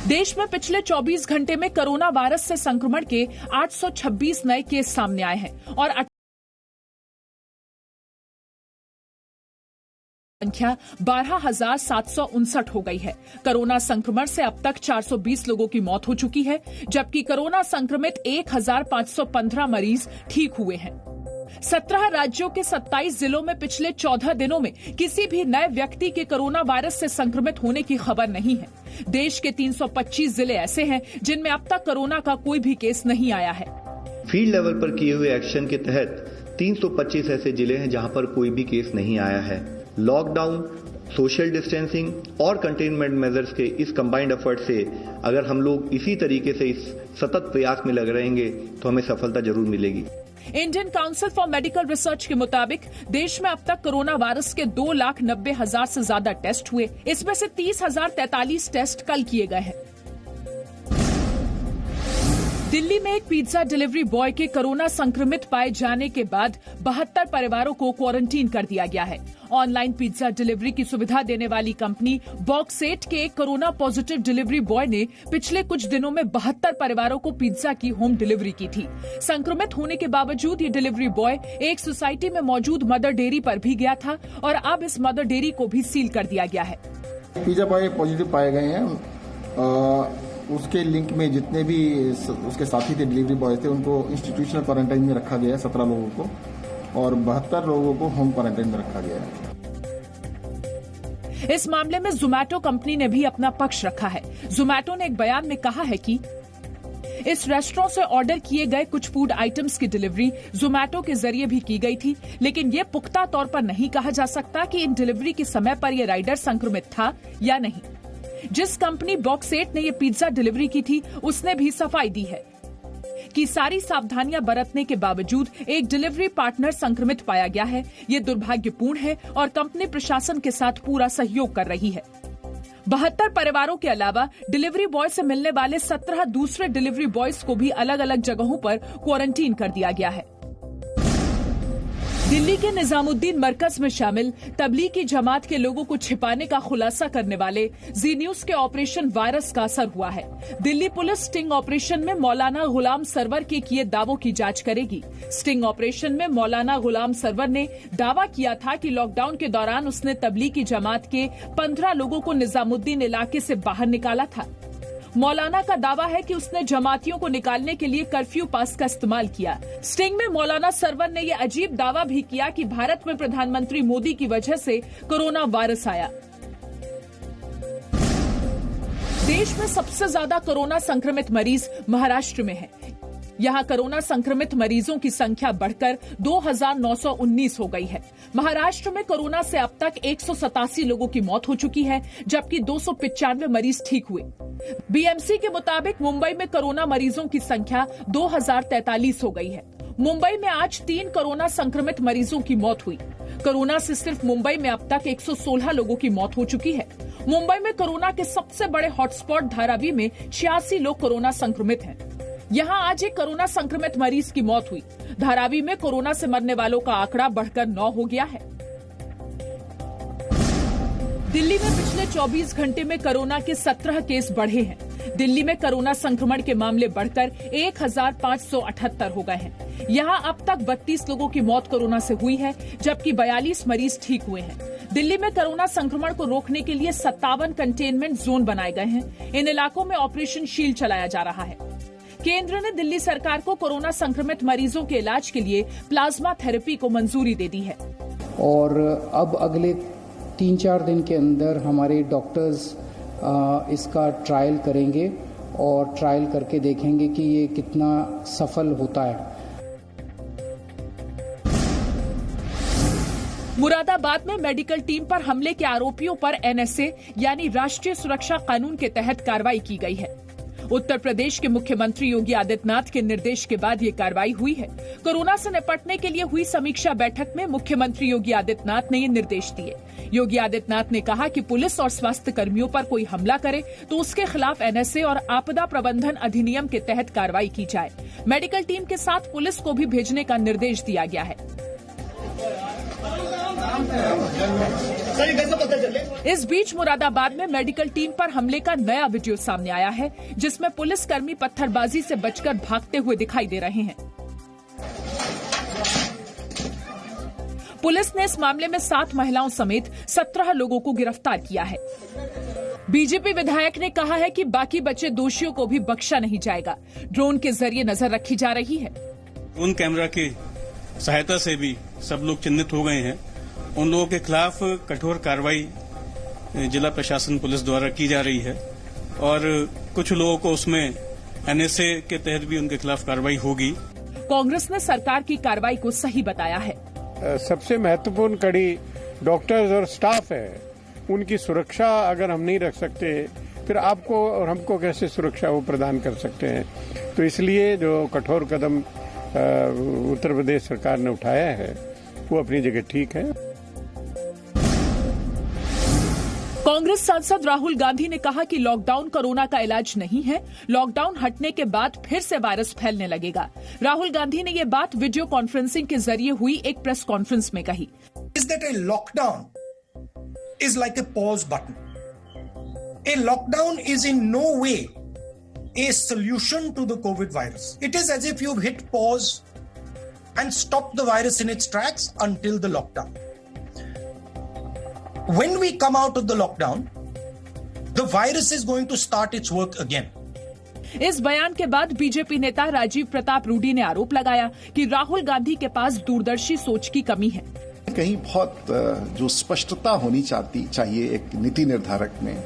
देश में पिछले 24 घंटे में कोरोना वायरस से संक्रमण के 826 नए केस सामने आए हैं और संख्या 12,759 हो गई है। कोरोना संक्रमण से अब तक 420 लोगों की मौत हो चुकी है, जबकि कोरोना संक्रमित 1,515 मरीज ठीक हुए हैं। 17 राज्यों के 27 जिलों में पिछले 14 दिनों में किसी भी नए व्यक्ति के कोरोना वायरस से संक्रमित होने की खबर नहीं है। देश के 325 जिले ऐसे हैं जिनमें अब तक कोरोना का कोई भी केस नहीं आया है। फील्ड लेवल पर किए हुए एक्शन के तहत 325 ऐसे जिले हैं जहां पर कोई भी केस नहीं आया है। लॉकडाउन, सोशल डिस्टेंसिंग और कंटेनमेंट मेजर्स के इस कंबाइंड एफर्ट से अगर हम लोग इसी तरीके से इस सतत प्रयास में लग रहेंगे तो हमें सफलता जरूर मिलेगी। Indian council for medical research के मुताबिक देश में अब तक कोरोना वायरस के 2,90,000 से ज्यादा टेस्ट हुए। इसमें से 30,043 टेस्ट कल किए गए हैं। दिल्ली में एक पिज्जा डिलीवरी बॉय के कोरोना संक्रमित पाए जाने के बाद 72 परिवारों को क्वारंटीन कर दिया गया है। ऑनलाइन पिज्जा डिलीवरी की सुविधा देने वाली कंपनी बॉक्सेट के एक कोरोना पॉजिटिव डिलीवरी बॉय ने पिछले कुछ दिनों में 72 परिवारों को पिज्जा की होम डिलीवरी की थी। संक्रमित होने के बावजूद ये डिलीवरी बॉय एक सोसाइटी में मौजूद मदर डेयरी पर भी गया था और अब इस मदर डेयरी को भी सील कर दिया गया है। पिज्जा बॉय पॉजिटिव पाए गए हैं। उसके लिंक में जितने भी उसके साथी थे डिलीवरी बॉय थे उनको इंस्टीट्यूशनल क्वारंटाइन में रखा गया है 17 लोगों को और 72 लोगों को होम क्वारंटाइन में रखा गया है। इस मामले में जोमैटो कंपनी ने भी अपना पक्ष रखा है। जोमैटो ने एक बयान में कहा है कि इस रेस्टोरेंट से ऑर्डर किए गए कुछ फूड आइटम्स की डिलीवरी जोमैटो के जरिए भी की गई थी, लेकिन ये पुख्ता तौर पर नहीं कहा जा सकता कि इन डिलीवरी के समय पर यह राइडर संक्रमित था या नहीं। जिस कंपनी बॉक्सेट ने ये पिज्जा डिलीवरी की थी उसने भी सफाई दी है कि सारी सावधानियां बरतने के बावजूद एक डिलीवरी पार्टनर संक्रमित पाया गया है। ये दुर्भाग्यपूर्ण है और कंपनी प्रशासन के साथ पूरा सहयोग कर रही है। 72 परिवारों के अलावा डिलीवरी बॉय से मिलने वाले 17 दूसरे डिलीवरी बॉयज को भी अलग अलग जगहों पर क्वारंटीन कर दिया गया है। दिल्ली के निजामुद्दीन मरकज में शामिल तबलीगी जमात के लोगों को छिपाने का खुलासा करने वाले जी न्यूज के ऑपरेशन वायरस का असर हुआ है। दिल्ली पुलिस स्टिंग ऑपरेशन में मौलाना गुलाम सरवर के किए दावों की जांच करेगी। स्टिंग ऑपरेशन में मौलाना गुलाम सरवर ने दावा किया था कि लॉकडाउन के दौरान उसने तबलीगी जमात के 15 लोगों को निजामुद्दीन इलाके से बाहर निकाला था। मौलाना का दावा है कि उसने जमातियों को निकालने के लिए कर्फ्यू पास का इस्तेमाल किया। स्टिंग में मौलाना सरवर ने यह अजीब दावा भी किया कि भारत में प्रधानमंत्री मोदी की वजह से कोरोना वायरस आया। देश में सबसे ज्यादा कोरोना संक्रमित मरीज महाराष्ट्र में हैं। यहां कोरोना संक्रमित मरीजों की संख्या बढ़कर 2,919 हो गई है। महाराष्ट्र में कोरोना से अब तक 187 लोगों की मौत हो चुकी है, जबकि 295 मरीज ठीक हुए। बीएमसी के मुताबिक मुंबई में कोरोना मरीजों की संख्या 2,043 हो गई है। मुंबई में आज 3 कोरोना संक्रमित मरीजों की मौत हुई। कोरोना से सिर्फ मुंबई में अब तक 116 लोगों की मौत हो चुकी है। मुंबई में कोरोना के सबसे बड़े हॉटस्पॉट धारावी में 86 लोग कोरोना संक्रमित हैं। यहां आज एक कोरोना संक्रमित मरीज की मौत हुई। धारावी में कोरोना से मरने वालों का आंकड़ा बढ़कर 9 हो गया है। दिल्ली में पिछले 24 घंटे में कोरोना के 17 केस बढ़े हैं। दिल्ली में कोरोना संक्रमण के मामले बढ़कर 1,578 हो गए हैं। यहां अब तक 32 लोगों की मौत कोरोना से हुई है, जबकि 42 मरीज ठीक हुए हैं। दिल्ली में कोरोना संक्रमण को रोकने के लिए 57 कंटेनमेंट जोन बनाए गए हैं। इन इलाकों में ऑपरेशन शील्ड चलाया जा रहा है। केंद्र ने दिल्ली सरकार को कोरोना संक्रमित मरीजों के इलाज के लिए प्लाज्मा थेरेपी को मंजूरी दे दी है। और अब अगले 3-4 दिन के अंदर हमारे डॉक्टर्स इसका ट्रायल करेंगे और ट्रायल करके देखेंगे कि ये कितना सफल होता है। मुरादाबाद में मेडिकल टीम पर हमले के आरोपियों पर एनएसए यानी राष्ट्रीय सुरक्षा कानून के तहत कार्रवाई की गई है। उत्तर प्रदेश के मुख्यमंत्री योगी आदित्यनाथ के निर्देश के बाद ये कार्रवाई हुई है। कोरोना से निपटने के लिए हुई समीक्षा बैठक में मुख्यमंत्री योगी आदित्यनाथ ने ये निर्देश दिए। योगी आदित्यनाथ ने कहा कि पुलिस और स्वास्थ्य कर्मियों पर कोई हमला करे तो उसके खिलाफ एनएसए और आपदा प्रबंधन अधिनियम के तहत कार्रवाई की जाए। मेडिकल टीम के साथ पुलिस को भी भेजने का निर्देश दिया गया है। इस बीच मुरादाबाद में मेडिकल टीम पर हमले का नया वीडियो सामने आया है, जिसमें पुलिसकर्मी पत्थरबाजी से बचकर भागते हुए दिखाई दे रहे हैं। पुलिस ने इस मामले में 7 महिलाओं समेत 17 लोगों को गिरफ्तार किया है। बीजेपी विधायक ने कहा है कि बाकी बचे दोषियों को भी बख्शा नहीं जाएगा। ड्रोन के जरिए नजर रखी जा रही है। उन कैमरा की सहायता से भी सब लोग चिन्हित हो गए हैं। उन लोगों के खिलाफ कठोर कार्रवाई जिला प्रशासन पुलिस द्वारा की जा रही है और कुछ लोगों को उसमें एनएसए के तहत भी उनके खिलाफ कार्रवाई होगी। कांग्रेस ने सरकार की कार्रवाई को सही बताया है। सबसे महत्वपूर्ण कड़ी डॉक्टर्स और स्टाफ है, उनकी सुरक्षा अगर हम नहीं रख सकते फिर आपको और हमको कैसे सुरक्षा वो प्रदान कर सकते हैं। तो इसलिए जो कठोर कदम उत्तर प्रदेश सरकार ने उठाया है वो अपनी जगह ठीक है। कांग्रेस सांसद राहुल गांधी ने कहा कि लॉकडाउन कोरोना का इलाज नहीं है। लॉकडाउन हटने के बाद फिर से वायरस फैलने लगेगा। राहुल गांधी ने ये बात वीडियो कॉन्फ्रेंसिंग के जरिए हुई एक प्रेस कॉन्फ्रेंस में कही। Is that a lockdown is like a pause button. A lockdown is in no way a solution to the COVID virus. It is as if you've hit pause and stopped the virus in its tracks until the lockdown. When we come out of the lockdown, the virus is going to start its work again. इस बयान के बाद BJP नेता राजीव प्रताप रूडी ने आरोप लगाया कि राहुल गांधी के पास दूरदर्शी सोच की कमी है। कहीं बहुत जो स्पष्टता होनी चाहिए एक नीति निर्धारक में,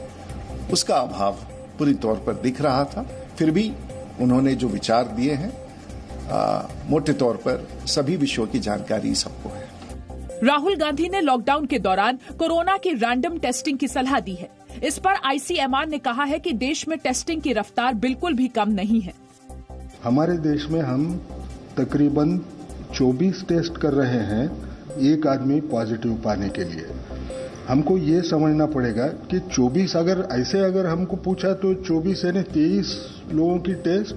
उसका अभाव पूरी तौर पर दिख रहा था। फिर भी उन्होंने जो विचार दिए हैं मोटे तौर पर सभी विषयों की जानकारी सबको है। राहुल गांधी ने लॉकडाउन के दौरान कोरोना की रैंडम टेस्टिंग की सलाह दी है। इस पर आईसीएमआर ने कहा है कि देश में टेस्टिंग की रफ्तार बिल्कुल भी कम नहीं है। हमारे देश में हम तकरीबन 24 टेस्ट कर रहे हैं एक आदमी पॉजिटिव पाने के लिए। हमको ये समझना पड़ेगा कि 24 अगर हमको पूछा तो 24 यानी 23 लोगों की टेस्ट